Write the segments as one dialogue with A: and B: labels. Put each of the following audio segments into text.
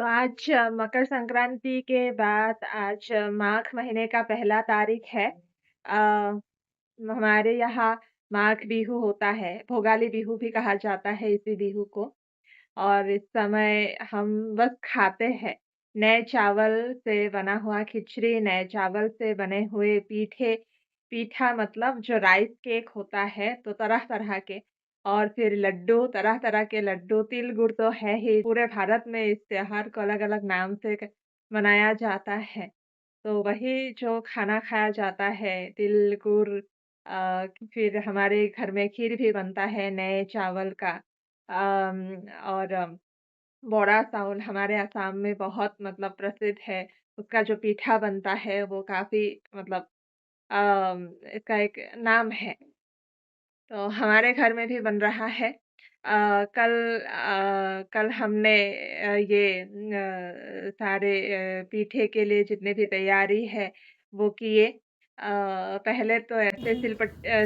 A: तो आज मकर संक्रांति के बाद आज माघ महीने का पहला तारीख है। हमारे यहाँ माघ बिहू होता है, भोगाली बिहू भी कहा जाता है इसी बिहू को। और इस समय हम बस खाते हैं, नए चावल से बना हुआ खिचड़ी, नए चावल से बने हुए पीठे, पीठा मतलब जो राइस केक होता है, तो तरह-तरह के और फिर लड्डू, तरह-तरह के लड्डू, तिल गुड़ तो है ही, पूरे भारत में इस त्योहार को अलग-अलग नाम से मनाया जाता है। तो वही जो खाना खाया जाता है, तिल गुड़ फिर हमारे घर में खीर भी बनता है नए चावल का। और बोड़ा चाउल हमारे असम में बहुत मतलब प्रसिद्ध है। उसका जो पीठा बनता है वो काफ़ी मतलब इसका एक नाम है। तो हमारे घर में भी बन रहा है। कल हमने सारे पीठे के लिए जितने भी तैयारी है वो किए। पहले तो ऐसे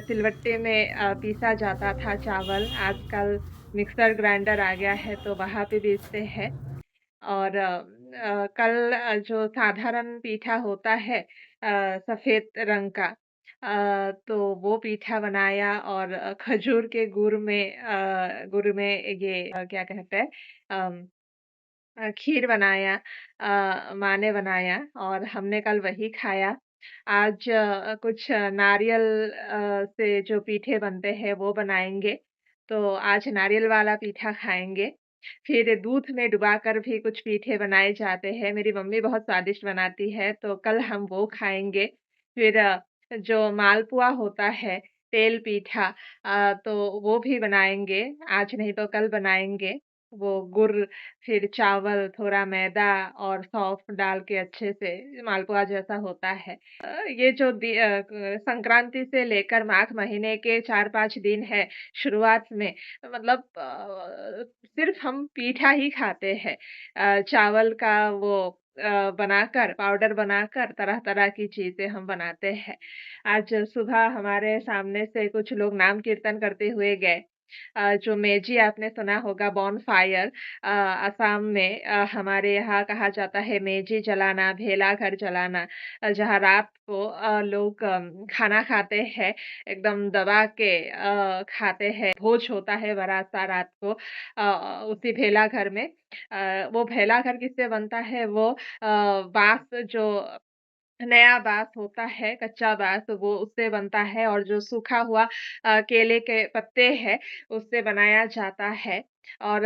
A: सिलवट्टे में पीसा जाता था चावल, आजकल मिक्सर ग्राइंडर आ गया है तो वहाँ पे पीसते हैं। और कल जो साधारण पीठा होता है सफ़ेद रंग का तो वो पीठा बनाया और खजूर के गुड़ में ये क्या कहते हैं खीर बनाया माँ ने बनाया और हमने कल वही खाया। आज कुछ नारियल से जो पीठे बनते हैं वो बनाएँगे, तो आज नारियल वाला पीठा खाएँगे। फिर दूध में डुबाकर भी कुछ पीठे बनाए जाते हैं, मेरी मम्मी बहुत स्वादिष्ट बनाती है, तो कल हम वो खाएँगे। फिर जो मालपुआ होता है, तेल पीठा तो वो भी बनाएँगे, आज नहीं तो कल बनाएँगे। वो गुड़ फिर चावल, थोड़ा मैदा और सौंफ डाल के अच्छे से मालपुआ जैसा होता है। ये जो संक्रांति से लेकर माघ महीने के 4-5 दिन है शुरुआत में मतलब सिर्फ़ हम पीठा ही खाते हैं। चावल का वो बनाकर पाउडर बनाकर तरह-तरह की चीज़ें हम बनाते हैं। आज सुबह हमारे सामने से कुछ लोग नाम कीर्तन करते हुए गए। जो मेजी आपने सुना होगा बॉनफायर असम में हमारे यहाँ कहा जाता है मेजी जलाना, भेला घर जलाना जहाँ रात को लोग खाना खाते हैं, एकदम दबा के खाते हैं, भोज होता है बड़ा-सा रात को उसी भेला घर में। वो भेला घर किससे बनता है? वो बाँस जो नया बाँस होता है, कच्चा बाँस वो उससे बनता है और जो सूखा हुआ केले के पत्ते हैं, उससे बनाया जाता है और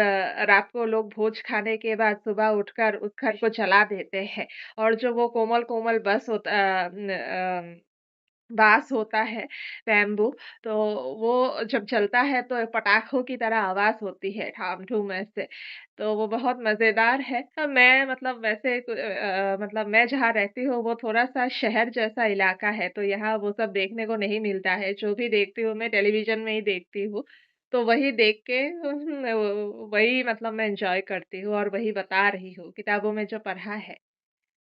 A: रात को लोग भोज खाने के बाद सुबह उठकर उस घर को जला देते हैं और जो वो कोमल-कोमल बाँस होता है, बैम्बू तो वो जब जलता है तो पटाखों की तरह आवाज़ होती है ठाम-ठूम ऐसे, तो वो बहुत मज़ेदार है। मैं मतलब वैसे मतलब मैं जहाँ रहती हूँ वो थोड़ा-सा शहर जैसा इलाका है, तो यहाँ वो सब देखने को नहीं मिलता है। जो भी देखती हूँ मैं टेलीविज़न में ही देखती हूँ, तो वही देख के वही मतलब मैं एन्जॉय करती हूँ और वही बता रही हूँ, किताबों में जो पढ़ा है।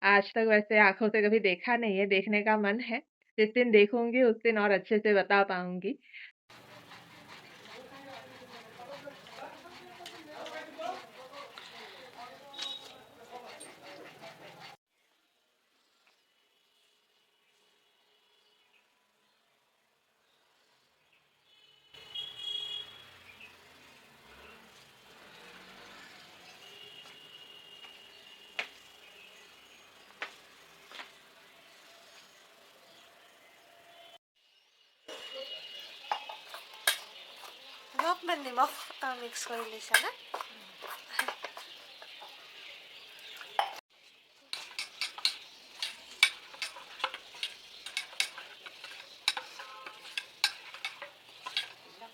A: आज तक वैसे आँखों से कभी देखा नहीं है, देखने का मन है। जिस दिन देखूँगी उस दिन और अच्छे से बता पाऊँगी।
B: অলপমান নিমখ মিক্স কৰি লৈছানে?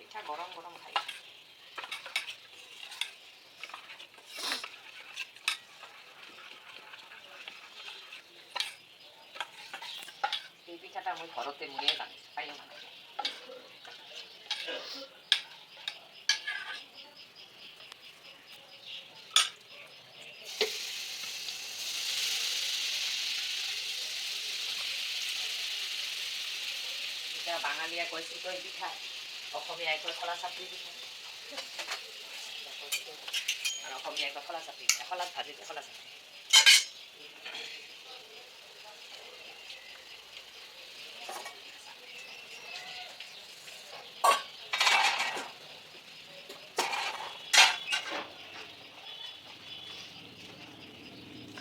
C: পিঠা গৰম গৰম খাই এই পিঠাটা মই ঘৰতে ময়ে বানাইছোঁ পায়ো বনাইছোঁ এতিয়া বাঙালীয়ে কয় চিতৈ পিঠা অসমীয়াই কয় খোলা চাপৰি পিঠা আর অসমীয়া একবার খোলা চাপি খোলা ভাজি খোলা চাপি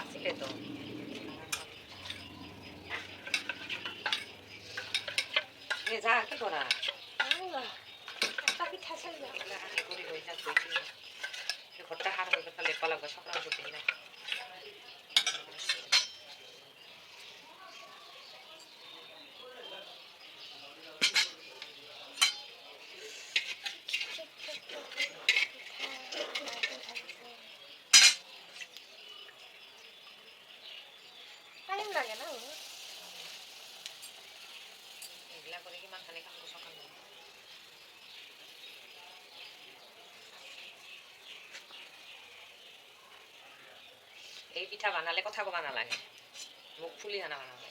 C: আসলে তো যা কি করা
B: একটা পিঠা চাই না।
C: এগুলা রান্না করে লই যা ঘরটা হার হয়ে গেছে লেপা লাগবে সব রান্না করতে না
B: টাইম লাগে না
C: এগুলা করে কি মাখানে কাম সকাল এই পিঠা বানালে কথা কবা নালাগে মুখ ফুলি আনা বানালে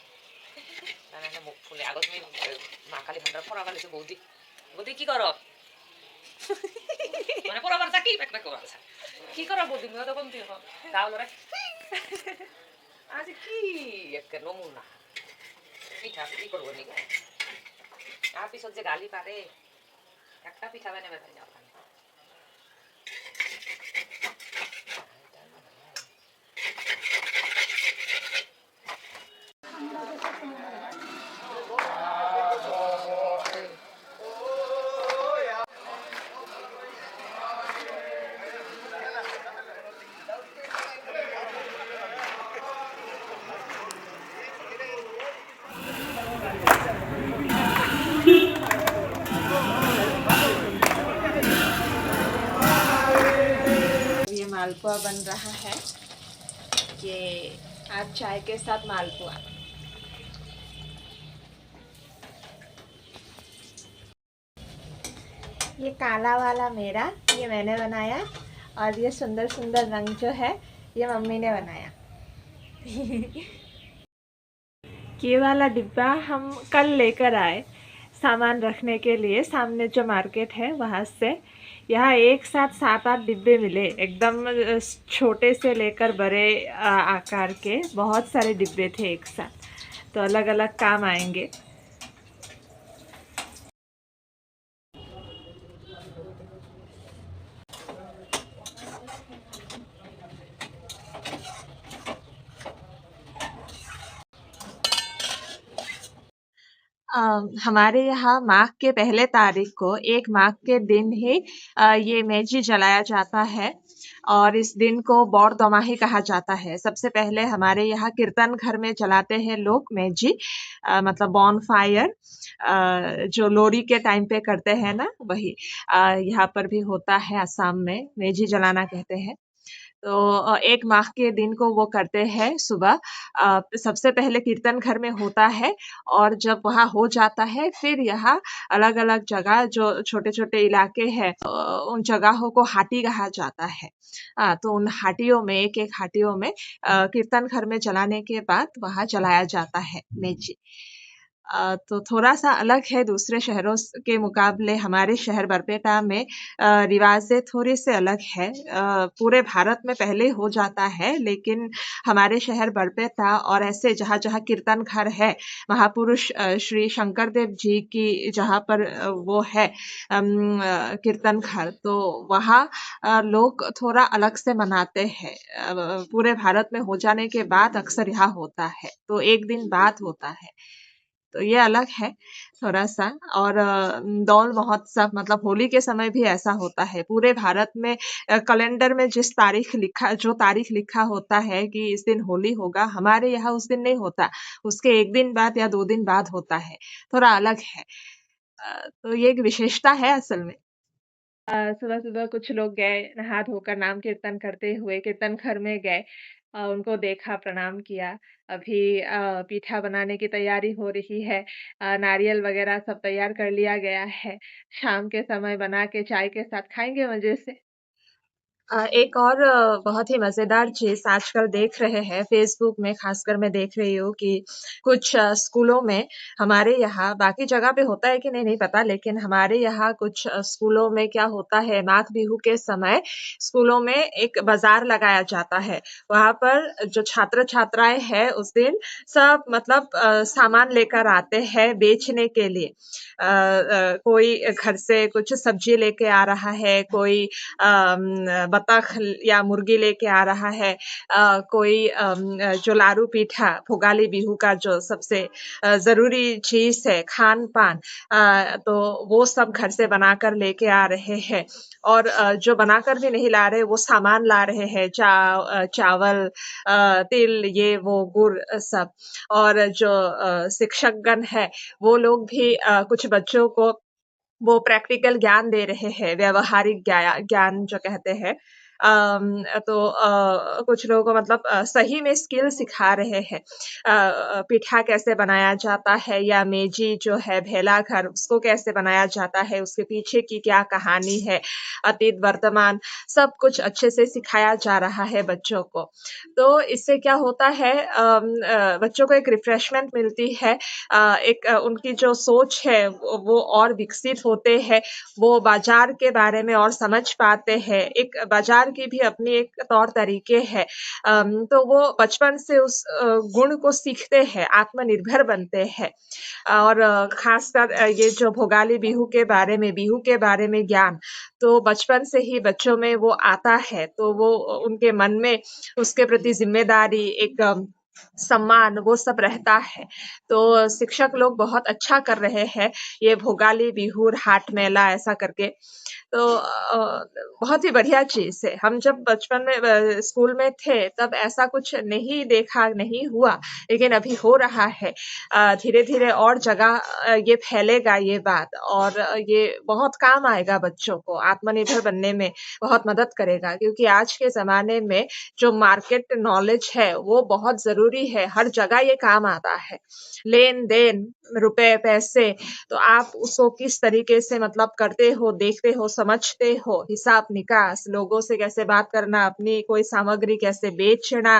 C: বানালে মুখ ফুলি আগত তুমি মা কালী ভান্ডার পড়া বানিয়েছো বৌদি বৌদি কি করো মানে পড়াবার চা কি পেট পেট করার চা কি করো বৌদি মই তো কমতি হো দাও লরে আজ কি একটা নমুনা পিঠা কি করবো নি আর পিছত যে গালি পারে একটা পিঠা বানাবে ভাই যাও
A: ये मालपुआ बन रहा है। ये आज चाय के साथ मालपुआ। ये काला वाला मेरा, ये मैंने बनाया, और ये सुंदर सुंदर रंग जो है ये मम्मी ने बनाया। ये वाला डिब्बा हम कल लेकर आए सामान रखने के लिए, सामने जो मार्केट है वहाँ से। यहाँ एक साथ 7-8 डिब्बे मिले, एकदम छोटे से लेकर बड़े आकार के बहुत सारे डिब्बे थे एक साथ, तो अलग अलग काम आएंगे। हमारे यहाँ माघ के पहले तारीख को, 1 माघ के दिन ही ये मेजी जलाया जाता है, और इस दिन को बौर दमाही कहा जाता है। सबसे पहले हमारे यहाँ कीर्तन घर में जलाते हैं लोग मेजी, मतलब बॉन फायर, जो लोरी के टाइम पे करते हैं ना, वही यहाँ पर भी होता है। असम में मेजी जलाना कहते हैं। तो 1 माह के दिन को वो करते हैं सुबह। सबसे पहले कीर्तन घर में होता है, और जब वहाँ हो जाता है फिर यहाँ अलग-अलग जगह जो छोटे-छोटे इलाके हैं, उन जगहों को हाटी कहा जाता है। तो उन हाटियों में, एक-एक हाटियों में कीर्तन घर में जलाने के बाद वहाँ जलाया जाता है मेजी। तो थोड़ा-सा अलग है दूसरे शहरों के मुकाबले। हमारे शहर बरपेटा में रिवाज़ें थोड़ी-सी अलग है। पूरे भारत में पहले हो जाता है, लेकिन हमारे शहर बरपेटा और ऐसे जहाँ-जहाँ कीर्तन घर है, महापुरुष श्री शंकर देव जी की जहाँ पर वो है कीर्तन घर, तो वहाँ लोग थोड़ा अलग से मनाते हैं। पूरे भारत में हो जाने के बाद अक्सर यहाँ होता है, तो 1 दिन बाद होता है। तो ये अलग है थोड़ा-सा। और दौल महोत्सव, मतलब होली के समय भी ऐसा होता है। पूरे भारत में कैलेंडर में जो तारीख लिखा होता है कि इस दिन होली होगा, हमारे यहाँ उस दिन नहीं होता। उसके 1 दिन बाद या 2 दिन बाद होता है। थोड़ा अलग है। तो ये एक विशेषता है असल में। सुबह-सुबह कुछ लोग गए, नहा धोकर नाम कीर्तन करते हुए कीर्तन घर में गए। उनको देखा, प्रणाम किया। अभी पीठा बनाने की तैयारी हो रही है। नारियल वगैरह सब तैयार कर लिया गया है। शाम के समय बना के चाय के साथ खाएँगे मज़े से। एक और बहुत ही मज़ेदार चीज़ आजकल देख रहे हैं फ़ेसबुक में ख़ासकर मैं देख रही हूँ कि कुछ स्कूलों में हमारे यहाँ बाकी जगह पे होता है कि नहीं पता लेकिन हमारे यहाँ कुछ स्कूलों में क्या होता है माघ बिहू के समय स्कूलों में एक बाज़ार लगाया जाता है। वहाँ पर जो छात्र-छात्राएँ हैं उस दिन सब मतलब सामान लेकर आते हैं बेचने के लिए। कोई घर से कुछ सब्ज़ी लेके आ रहा है, कोई बतख या मुर्गी लेके आ रहा है कोई जो लारू पीठा भोगाली बिहू का जो सबसे ज़रूरी चीज़ है खान-पान तो वो सब घर से बनाकर लेके आ रहे हैं और जो बनाकर भी नहीं ला रहे वो सामान ला रहे हैं चावल तिल ये वो गुड़ सब और जो शिक्षकगण है वो लोग भी कुछ बच्चों को वो प्रैक्टिकल ज्ञान दे रहे हैं, व्यावहारिक ज्ञान जो कहते हैं। तो कुछ लोगों को मतलब सही में स्किल सिखा रहे हैं। पीठा कैसे बनाया जाता है या मेजी जो है भेला घर उसको कैसे बनाया जाता है, उसके पीछे की क्या कहानी है, अतीत, वर्तमान सब कुछ अच्छे से सिखाया जा रहा है बच्चों को। तो इससे क्या होता है बच्चों को एक रिफ्रेशमेंट मिलती है एक उनकी जो सोच है वो और विकसित होते हैं, वो बाज़ार के बारे में और समझ पाते हैं। एक बाज़ार की भी अपनी एक तौर-तरीके हैं। तो वो बचपन से उस गुण को सीखते हैं, आत्मनिर्भर बनते हैं और ख़ासकर ये जो भोगाली बिहू के बारे में ज्ञान, तो बचपन से ही बच्चों में वो आता है, तो वो उनके मन में उसके प्रति ज़िम्मेदारी एक सम्मान वो सब रहता है। तो शिक्षक लोग बहुत अच्छा कर रहे हैं, ये भोगाली बिहू, हाट मेला ऐसा करके। तो बहुत ही बढ़िया चीज़ है। हम जब बचपन में स्कूल में थे तब ऐसा कुछ नहीं देखा, नहीं हुआ, लेकिन अभी हो रहा है। धीरे-धीरे और जगह ये फैलेगा ये बात और ये बहुत काम आएगा बच्चों को, आत्मनिर्भर बनने में बहुत मदद करेगा क्योंकि आज के ज़माने में जो मार्केट नॉलेज है, वो बहुत ज़रूरी है, हर जगह ये काम आता है। लेन-देन, रुपए, पैसे तो आप उसको किस तरीके से मतलब करते हो, देखते हो, समझते हो, हिसाब-निकास, लोगों से कैसे बात करना, अपनी कोई सामग्री कैसे बेचना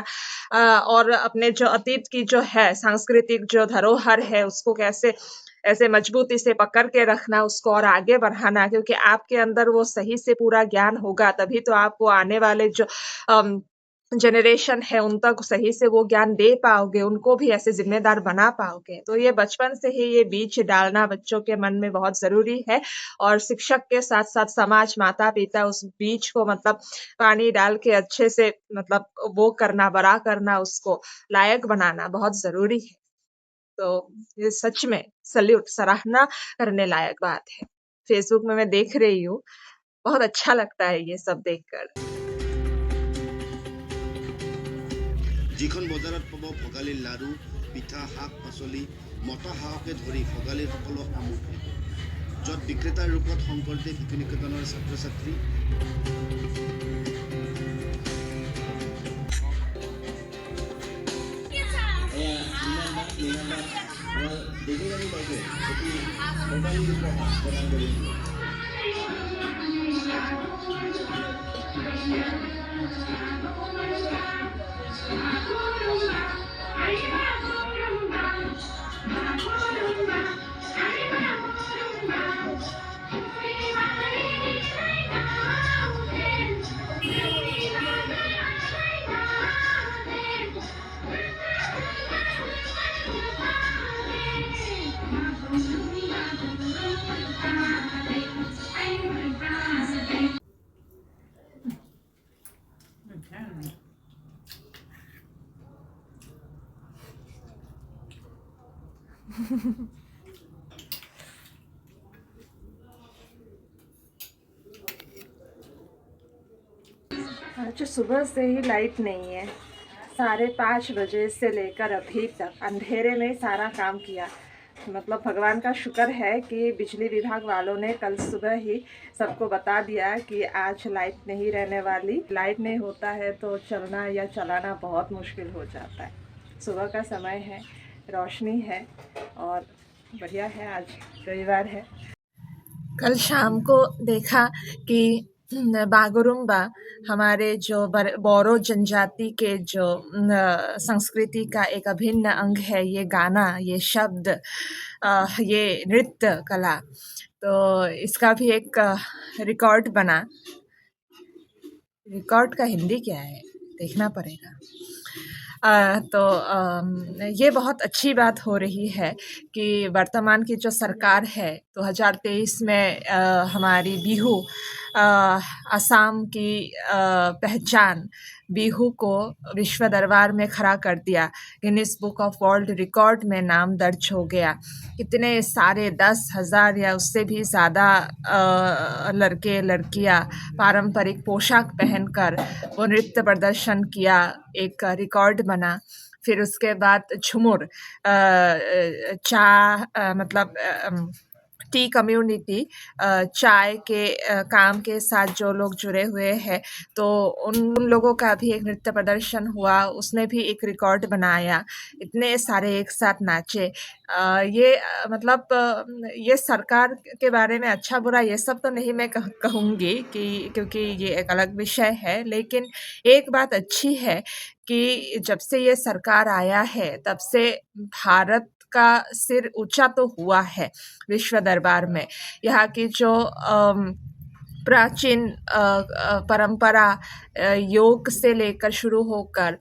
A: और अपने जो अतीत की जो है सांस्कृतिक जो धरोहर है, उसको कैसे ऐसे मजबूती से पकड़ के रखना, उसको और आगे बढ़ाना क्योंकि आपके अंदर वो सही से पूरा ज्ञान होगा, तभी तो आप वो आने वाले जो अम जनरेशन है उन तक सही से वो ज्ञान दे पाओगे, उनको भी ऐसे ज़िम्मेदार बना पाओगे। तो ये बचपन से ही ये बीज डालना बच्चों के मन में बहुत ज़रूरी है और शिक्षक के साथ-साथ समाज, माता-पिता उस बीज को मतलब पानी डाल के अच्छे से मतलब वो करना, बड़ा करना, उसको लायक बनाना बहुत ज़रूरी है। तो ये सच में सैल्यूट सराहना करने लायक बात है। फ़ेसबुक में मैं देख रही हूँ, बहुत अच्छा लगता है ये सब देखकर।
D: যিখন বজাৰত পাব ভোগালীৰ লাড়ু পিঠা শাক পাচলি মতা হাঁহকে ধৰি ভোগালীৰ সকলো সামগ্ৰী য'ত বিক্ৰেতাৰ ৰূপত শংকৰদেৱ শিশু নিকেতনৰ ছাত্ৰ ছাত্ৰী
A: आज सुबह से ही लाइट नहीं है 5:30 बजे से लेकर अभी तक अंधेरे में सारा काम किया मतलब भगवान का शुक्र है कि बिजली विभाग वालों ने कल सुबह ही सबको बता दिया कि आज लाइट नहीं रहने वाली लाइट नहीं होता है तो चलना या चलाना बहुत मुश्किल हो जाता है सुबह का समय है रोशनी है और बढ़िया है आज रविवार है कल शाम को देखा कि बागुरुम्बा हमारे जो बोरो जनजाति के जो संस्कृति का एक अभिन्न अंग है। ये गाना, ये शब्द, ये नृत्य कला, तो इसका भी एक रिकॉर्ड बना। रिकॉर्ड का हिंदी क्या है देखना पड़ेगा। ये बहुत अच्छी बात हो रही है कि वर्तमान की जो सरकार है 2023 में हमारी बिहू, असम की पहचान बिहू को विश्व दरबार में खड़ा कर दिया। Guinness book of world record में नाम दर्ज हो गया। कितने सारे 10,000 या उससे भी ज़्यादा लड़के लड़कियां पारंपरिक पोशाक पहनकर वो नृत्य प्रदर्शन किया, एक रिकॉर्ड बना। फिर उसके बाद झूमर, मतलब टी कम्युनिटी, चाय के काम के साथ जो लोग जुड़े हुए हैं, तो उन लोगों का भी एक नृत्य प्रदर्शन हुआ, उसने भी एक रिकॉर्ड बनाया। इतने सारे एक साथ नाचे। ये मतलब ये सरकार के बारे में अच्छा बुरा ये सब तो नहीं मैं कहूँगी कि, क्योंकि ये एक अलग विषय है, लेकिन एक बात अच्छी है कि जब से ये सरकार आया है तब से भारत का सिर ऊंचा तो हुआ है विश्व दरबार में। यहाँ की जो प्राचीन परंपरा, योग से लेकर शुरू होकर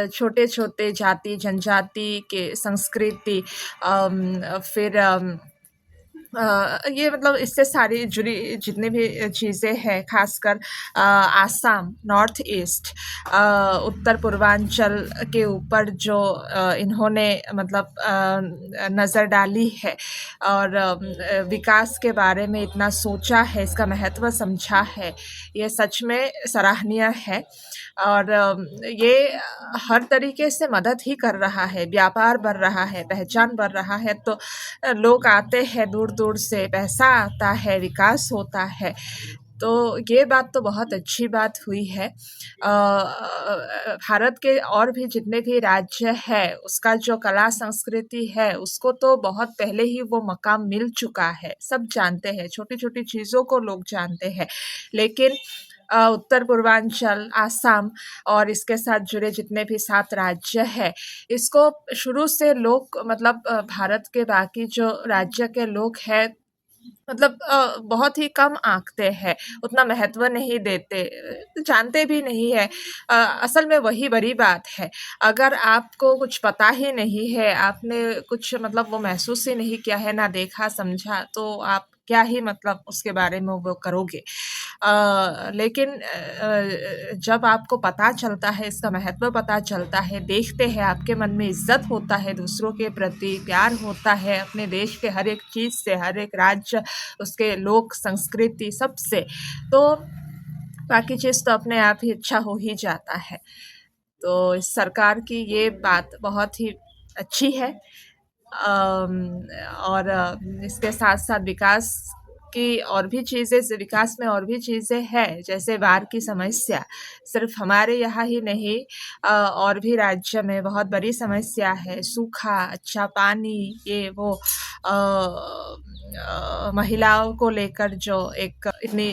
A: छोटे छोटे जाति जनजाति के संस्कृति, फिर ये मतलब इससे सारी जुड़ी जितनी भी चीज़ें हैं, खासकर आसाम, नॉर्थ ईस्ट, उत्तर पूर्वांचल के ऊपर जो इन्होंने मतलब नज़र डाली है और विकास के बारे में इतना सोचा है, इसका महत्व समझा है, ये सच में सराहनीय है। और ये हर तरीके से मदद ही कर रहा है, व्यापार बढ़ रहा है, पहचान बढ़ रहा है, तो लोग आते हैं दूर दूर से, पैसा आता है, विकास होता है। तो ये बात तो बहुत अच्छी बात हुई है। भारत के और भी जितने भी राज्य है, उसका जो कला संस्कृति है उसको तो बहुत पहले ही वो मकाम मिल चुका है, सब जानते हैं, छोटी छोटी चीज़ों को लोग जानते हैं। लेकिन उत्तर पूर्वांचल, आसाम और इसके साथ जुड़े जितने भी 7 राज्य हैं, इसको शुरू से लोग मतलब भारत के बाकी जो राज्य के लोग हैं मतलब बहुत ही कम आंकते हैं, उतना महत्व नहीं देते, जानते भी नहीं है। असल में वही बड़ी बात है। अगर आपको कुछ पता ही नहीं है, आपने कुछ मतलब वो महसूस ही नहीं किया है, ना देखा समझा, तो आप क्या ही मतलब उसके बारे में वो करोगे। लेकिन जब आपको पता चलता है, इसका महत्व पता चलता है, देखते हैं, आपके मन में इज्जत होता है, दूसरों के प्रति प्यार होता है, अपने देश के हर एक चीज़ से, हर एक राज्य, उसके लोक संस्कृति सबसे, तो बाकी चीज़ तो अपने आप ही अच्छा हो ही जाता है। तो इस सरकार की ये बात बहुत ही अच्छी है। और इसके साथ साथ विकास की और भी चीज़ें, विकास में और भी चीज़ें हैं, जैसे बाढ़ की समस्या सिर्फ हमारे यहाँ ही नहीं, और भी राज्य में बहुत बड़ी समस्या है। सूखा, अच्छा पानी, ये वो महिलाओं को लेकर जो एक इतनी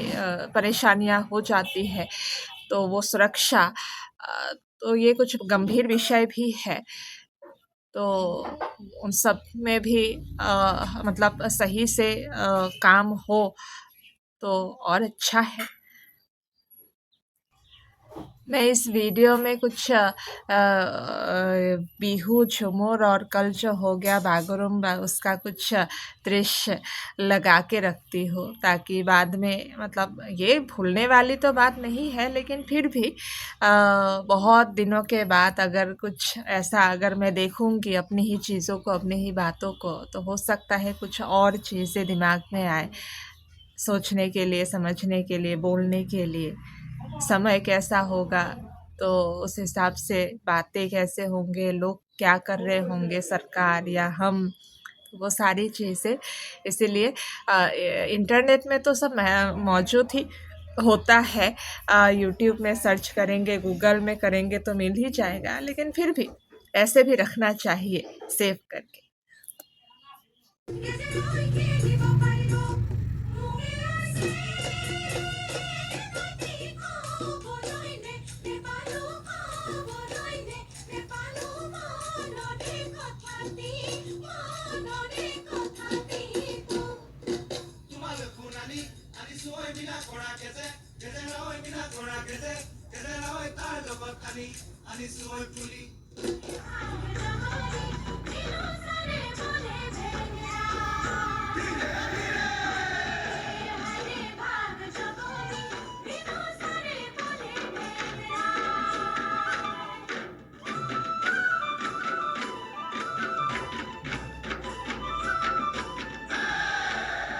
A: परेशानियाँ हो जाती है, तो वो सुरक्षा, तो ये कुछ गंभीर विषय भी है। तो उन सब में भी मतलब सही से काम हो तो और अच्छा है। मैं इस वीडियो में कुछ बिहू, झूमर और कल जो हो गया बागुरुम्बा, उसका कुछ दृश्य लगा के रखती हूँ, ताकि बाद में मतलब ये भूलने वाली तो बात नहीं है, लेकिन फिर भी बहुत दिनों के बाद अगर कुछ ऐसा अगर मैं देखूँगी अपनी ही चीज़ों को, अपनी ही बातों को, तो हो सकता है कुछ और चीज़ें दिमाग में आए, सोचने के लिए, समझने के लिए, बोलने के लिए। समय कैसा होगा तो उस हिसाब से बातें कैसे होंगे, लोग क्या कर रहे होंगे, सरकार या हम, वो सारी चीज़ें। इसीलिए इंटरनेट में तो सब मौजूद ही होता है, यूट्यूब में सर्च करेंगे, गूगल में करेंगे तो मिल ही जाएगा, लेकिन फिर भी ऐसे भी रखना चाहिए सेव करके।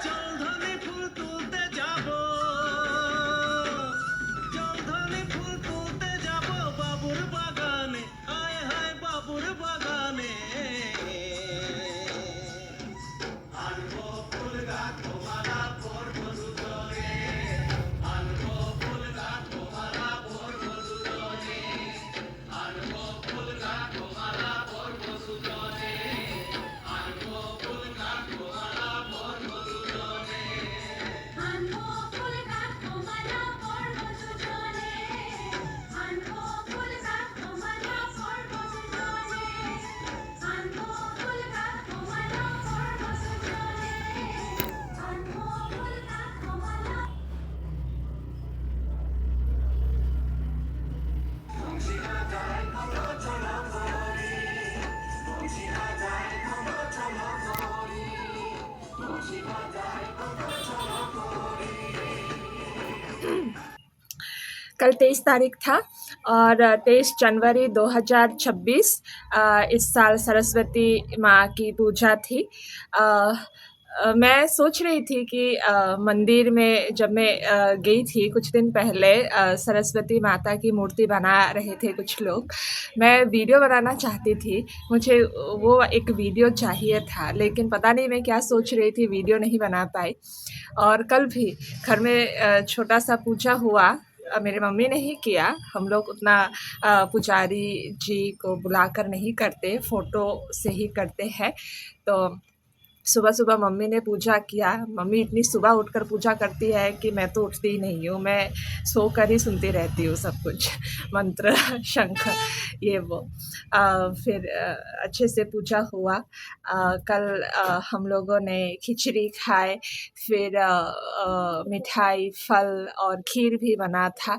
E: জলধনি ফুল তুলতে যাব, জলধনি ফুল তুলতে যাব বাবুর বাগানে, হায় হায় বাবুর বাগানে। আনবো ফুল গাছ তোমারা পরবো দুজনে, আনবো ফুল গাছ তোমারা পরবো দুজনে, আনবো ফুল গাছ তোমারা পরবো দুজনে, আনবো ফুল গাছ তোমারা পরবো দুজনে।
F: আনবো ফুল গাছ তোমারা পরবো দুজনে, আনবো ফুল গাছ তোমারা পরবো দুজনে, আনবো ফুল গাছ তোমারা পরবো দুজনে, আনবো ফুল গাছ তোমারা।
A: कल 23 तारीख था और 23 जनवरी 2026 इस साल सरस्वती माँ की पूजा थी। मैं सोच रही थी कि मंदिर में जब मैं गई थी कुछ दिन पहले, सरस्वती माता की मूर्ति बना रहे थे कुछ लोग। मैं वीडियो बनाना चाहती थी, मुझे वो एक वीडियो चाहिए था, लेकिन पता नहीं मैं क्या सोच रही थी, वीडियो नहीं बना पाई। और कल भी घर में छोटा सा पूजा हुआ, मेरी मम्मी ने ही किया। हम लोग उतना पुजारी जी को बुलाकर नहीं करते, फ़ोटो से ही करते हैं। तो सुबह-सुबह मम्मी ने पूजा किया। मम्मी इतनी सुबह उठकर पूजा करती है कि मैं तो उठती ही नहीं हूँ, मैं सोकर ही सुनती रहती हूँ सब कुछ, मंत्र, शंख, ये वो। फिर अच्छे से पूजा हुआ। कल हम लोगों ने खिचड़ी खाए, फिर मिठाई, फल और खीर भी बना था।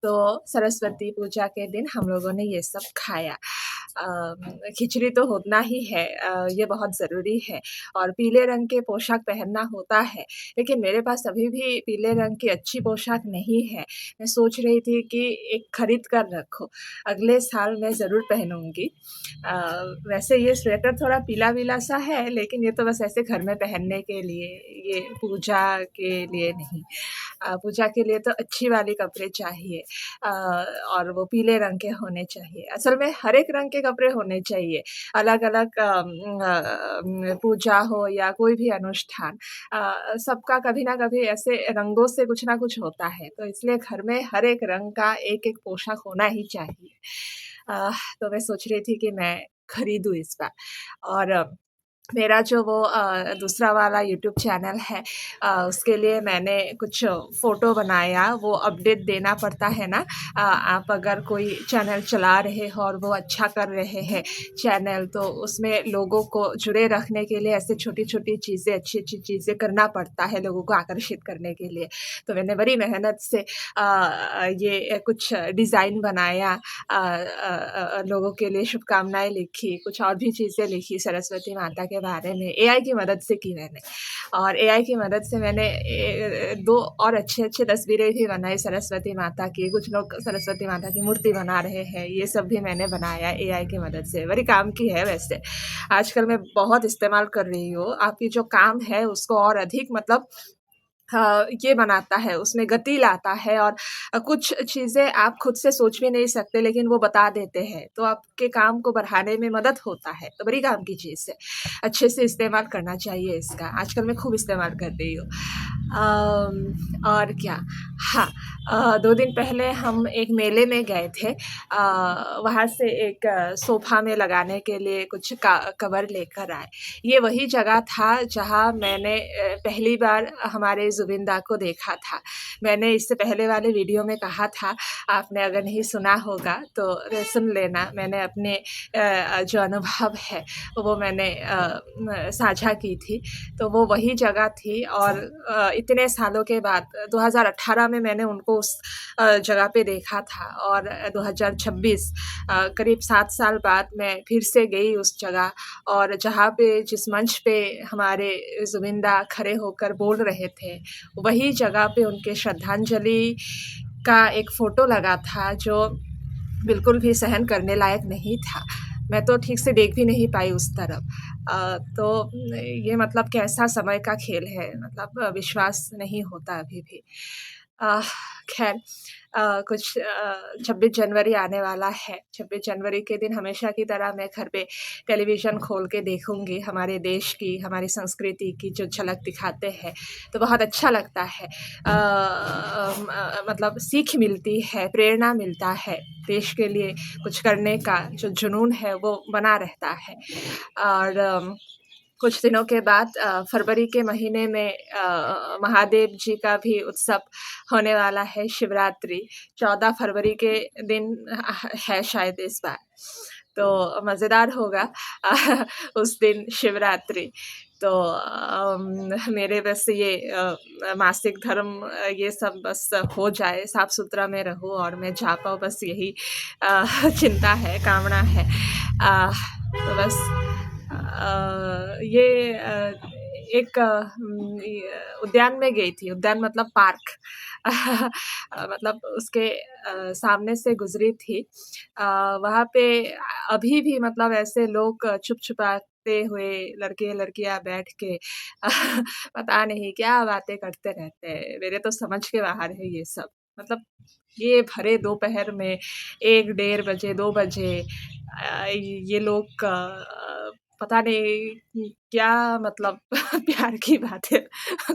A: तो सरस्वती पूजा के दिन हम लोगों ने ये सब खाया। खिचड़ी तो होना ही है, ये बहुत ज़रूरी है। और पीले रंग के पोशाक पहनना होता है, लेकिन मेरे पास अभी भी पीले रंग की अच्छी पोशाक नहीं है। मैं सोच रही थी कि एक ख़रीद कर रखूँ, अगले साल मैं ज़रूर पहनूँगी। वैसे ये स्वेटर थोड़ा पीला-पीला सा है, लेकिन ये तो बस ऐसे घर में पहनने के लिए, ये पूजा के लिए नहीं। पूजा के लिए तो अच्छी वाली कपड़े चाहिए, और वो पीले रंग के होने चाहिए। असल में हर एक रंग के कपड़े होने चाहिए, अलग-अलग पूजा हो या कोई भी अनुष्ठान, सबका कभी ना कभी ऐसे रंगों से कुछ ना कुछ होता है। तो इसलिए घर में हर एक रंग का एक-एक पोशाक होना ही चाहिए। तो मैं सोच रही थी कि मैं खरीदूँ इस बार। और मेरा जो वो दूसरा वाला यूट्यूब चैनल है, उसके लिए मैंने कुछ फ़ोटो बनाया, वो अपडेट देना पड़ता है ना। आप अगर कोई चैनल चला रहे हो और वो अच्छा कर रहे हैं चैनल, तो उसमें लोगों को जुड़े रखने के लिए ऐसे छोटी-छोटी चीज़ें, अच्छी-अच्छी चीज़ें करना पड़ता है लोगों को आकर्षित करने के लिए। तो मैंने बड़ी मेहनत से ये कुछ डिज़ाइन बनाया, लोगों के लिए शुभकामनाएँ लिखी, कुछ और भी चीज़ें लिखी सरस्वती माता के बारे में, एआई की मदद से की मैंने। और एआई की मदद से मैंने 2 और अच्छे-अच्छे तस्वीरें भी बनाई सरस्वती माता की। कुछ लोग सरस्वती माता की मूर्ति बना रहे हैं, ये सब भी मैंने बनाया एआई की मदद से। बड़ी काम की है वैसे, आजकल मैं बहुत इस्तेमाल कर रही हूँ। आपकी जो काम है उसको और अधिक मतलब ये बनाता है, उसमें गति लाता है, और कुछ चीज़ें आप खुद से सोच भी नहीं सकते, लेकिन वो बता देते हैं, तो आपके काम को बढ़ाने में मदद होता है। तो बड़ी काम की चीज़ है, अच्छे से इस्तेमाल करना चाहिए इसका। आजकल मैं खूब इस्तेमाल कर रही हूँ। और क्या, हाँ, 2 दिन पहले हम एक मेले में गए थे। वहाँ से एक सोफ़ा में लगाने के लिए कुछ कवर लेकर आए। ये वही जगह था जहाँ मैंने पहली बार हमारे ज़ुबिन दा को देखा था। मैंने इससे पहले वाले वीडियो में कहा था, आपने अगर नहीं सुना होगा तो सुन लेना। मैंने अपने जो अनुभव है वो मैंने साझा की थी। तो वो वही जगह थी और इतने सालों के बाद 2018 में मैंने उनको उस जगह पे देखा था और 2026 करीब 7 साल बाद मैं फिर से गई उस जगह और जहाँ पे जिस मंच पे हमारे ज़ुबिन दा खड़े होकर बोल रहे थे, वही जगह पे उनके श्रद्धांजलि का एक फ़ोटो लगा था जो बिल्कुल भी सहन करने लायक नहीं था। मैं तो ठीक से देख भी नहीं पाई उस तरफ। तो ये मतलब कैसा समय का खेल है, मतलब विश्वास नहीं होता अभी भी। खैर कुछ 26 जनवरी आने वाला है। 26 जनवरी के दिन हमेशा की तरह मैं घर पे टेलीविज़न खोल के देखूँगी, हमारे देश की, हमारी संस्कृति की जो झलक दिखाते हैं, तो बहुत अच्छा लगता है। मतलब सीख मिलती है, प्रेरणा मिलता है, देश के लिए कुछ करने का जो जुनून है वो बना रहता है। और कुछ दिनों के बाद फरवरी के महीने में महादेव जी का भी उत्सव होने वाला है, शिवरात्रि 14 फरवरी के दिन है शायद इस बार। तो मज़ेदार होगा उस दिन शिवरात्रि। तो मेरे बस ये मासिक धर्म ये सब बस हो जाए, साफ-सुथरा मैं रहूँ और मैं जा पाऊँ, बस यही चिंता है, कामना है। तो बस ये एक उद्यान में गई थी, उद्यान मतलब पार्क। मतलब उसके सामने से गुज़री थी। वहाँ पे अभी भी मतलब ऐसे लोग छुप-छुपाते हुए लड़के-लड़कियाँ बैठ के पता नहीं क्या बातें करते रहते हैं। मेरे तो समझ के बाहर है ये सब। मतलब ये भरे दोपहर में 1 डेढ़ बजे, 2 बजे ये लोग पता नहीं क्या मतलब प्यार की बातें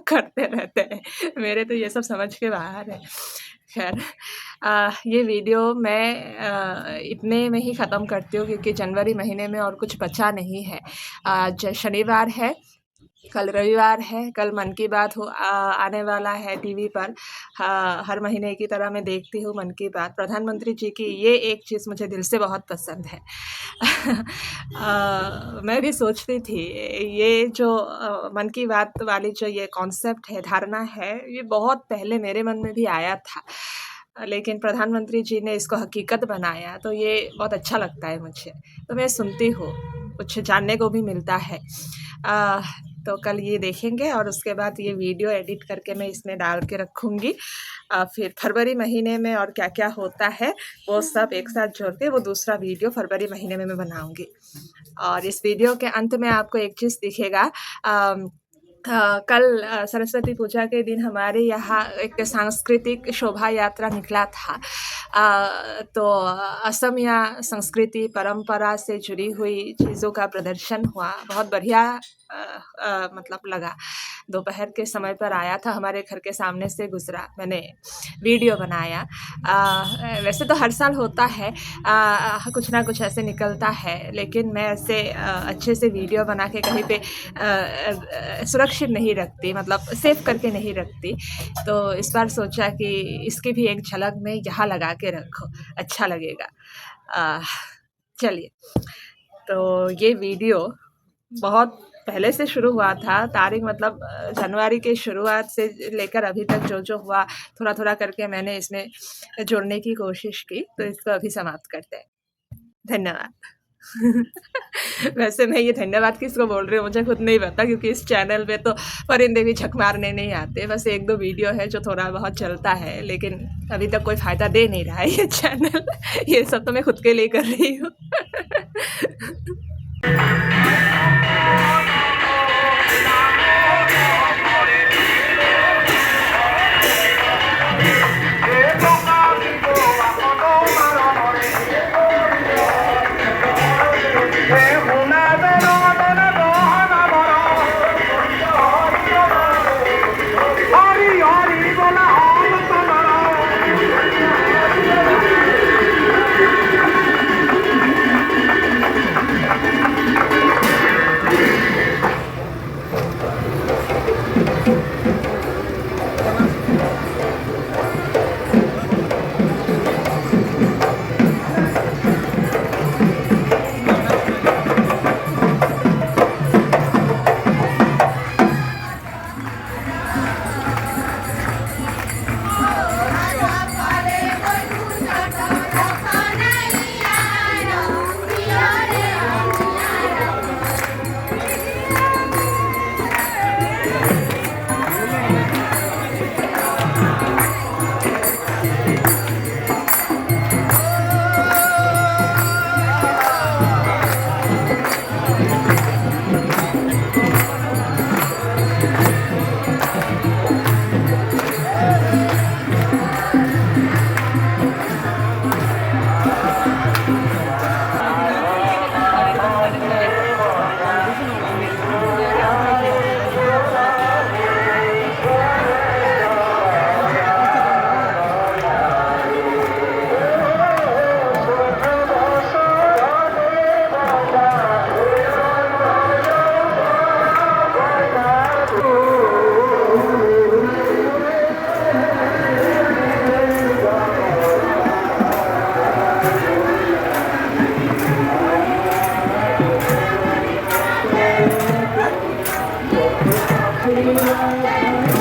A: करते रहते हैं। मेरे तो ये सब समझ के बाहर है। ख़ैर ये वीडियो मैं इतने में ही ख़त्म करती हूँ क्योंकि जनवरी महीने में और कुछ बचा नहीं है। आज शनिवार है, कल रविवार है, कल मन की बात आने वाला है टीवी पर। हर महीने की तरह मैं देखती हूँ मन की बात। प्रधानमंत्री जी की ये एक चीज़ मुझे दिल से बहुत पसंद है। मैं भी सोचती थी ये जो मन की बात वाली जो ये कॉन्सेप्ट है, धारणा है, ये बहुत पहले मेरे मन में भी आया था। लेकिन प्रधानमंत्री जी ने इसको हकीकत बनाया तो ये बहुत अच्छा लगता है मुझे। तो मैं सुनती हूँ, कुछ जानने को भी मिलता है। तो कल ये देखेंगे और उसके बाद ये वीडियो एडिट करके मैं इसमें डाल के रखूँगी। फिर फरवरी महीने में और क्या-क्या होता है, वो सब एक साथ जोड़ के वो दूसरा वीडियो फरवरी महीने में मैं बनाऊँगी। और इस वीडियो के अंत में आपको एक चीज़ दिखेगा कल सरस्वती पूजा के दिन हमारे यहाँ एक सांस्कृतिक शोभा यात्रा निकला था। तो असमिया संस्कृति परंपरा से जुड़ी हुई चीज़ों का प्रदर्शन हुआ, बहुत बढ़िया मतलब लगा। दोपहर के समय पर आया था, हमारे घर के सामने से गुज़रा, मैंने वीडियो बनाया। वैसे तो हर साल होता है, कुछ ना कुछ ऐसे निकलता है, लेकिन मैं ऐसे अच्छे से वीडियो बना के कहीं पे सुरक्षित नहीं रखती, मतलब सेव करके नहीं रखती। तो इस बार सोचा कि इसकी भी एक झलक मैं यहाँ लगा के रखूँ, अच्छा लगेगा। चलिए, तो ये वीडियो बहुत पहले से शुरू हुआ था, तारीख मतलब जनवरी के शुरुआत से लेकर अभी तक जो हुआ, थोड़ा-थोड़ा करके मैंने इसमें जोड़ने की कोशिश की, तो इसको अभी समाप्त करते हैं। धन्यवाद। वैसे मैं ये धन्यवाद किसको बोल रही हूँ मुझे खुद नहीं पता क्योंकि इस चैनल पे तो परिंदे भी झक मारने नहीं आते। बस 1-2 वीडियो है जो थोड़ा बहुत चलता है, लेकिन अभी तक कोई फ़ायदा दे नहीं रहा है ये चैनल। ये सब तो मैं खुद के लिए कर रही हूँ।
E: हरी हरी बोला
F: Hare